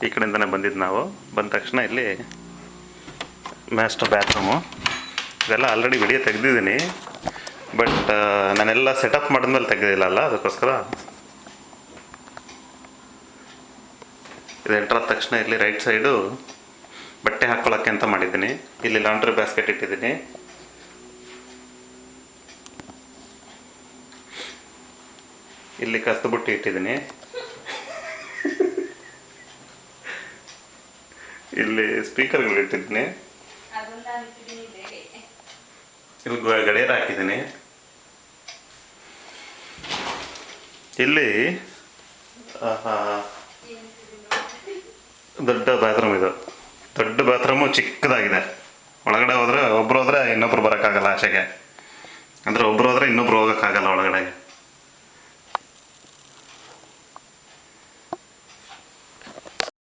ಈ ಕಡೆಯಿಂದನೇ ಬಂದಿದ್ದು ನಾವು. ಬಂದ ತಕ್ಷಣ ಇಲ್ಲಿ ಮಾಸ್ಟರ್ ಬಾತ್ರೂಮು. ಇದೆಲ್ಲ ಆಲ್ರೆಡಿ ವಿಡಿಯೋ ತೆಗೆದಿದ್ದೀನಿ, ಬಟ್ ನಾನೆಲ್ಲ ಸೆಟಪ್ ಮಾಡಿದ್ಮೇಲೆ ತೆಗೆದಿಲ್ಲಲ್ಲ, ಅದಕ್ಕೋಸ್ಕರ ಇದು ಎಂಟ್ರಾದ ತಕ್ಷಣ ಇಲ್ಲಿ ರೈಟ್ ಸೈಡು ಬಟ್ಟೆ ಹಾಕ್ಕೊಳ್ಳೋಕ್ಕೆ ಅಂತ ಮಾಡಿದ್ದೀನಿ. ಇಲ್ಲಿ ಲಾಂಡ್ರಿ ಬ್ಯಾಸ್ಕೆಟ್ ಇಟ್ಟಿದ್ದೀನಿ. ಇಲ್ಲಿ ಕಸದ ಬುಟ್ಟಿ ಇಟ್ಟಿದ್ದೀನಿ. ಇಲ್ಲಿ ಸ್ಪೀಕರ್ಗಳು ಇಟ್ಟಿದ್ದೀನಿ. ಇಲ್ಲಿ ಗಡಿಯಾರ ಹಾಕಿದ್ದೀನಿ. ಇಲ್ಲಿ ದೊಡ್ಡ ಬಾತ್ರೂಮ್, ಇದು ದೊಡ್ಡ ಬಾತ್ರೂಮು, ಚಿಕ್ಕದಾಗಿದೆ. ಒಳಗಡೆ ಹೋದರೆ ಒಬ್ರು ಹೋದರೆ ಇನ್ನೊಬ್ರು ಬರೋಕ್ಕಾಗಲ್ಲ ಆಚೆಗೆ, ಅಂದರೆ ಒಬ್ರು ಹೋದರೆ ಇನ್ನೊಬ್ರು ಹೋಗೋಕ್ಕಾಗಲ್ಲ ಒಳಗಡೆಗೆ.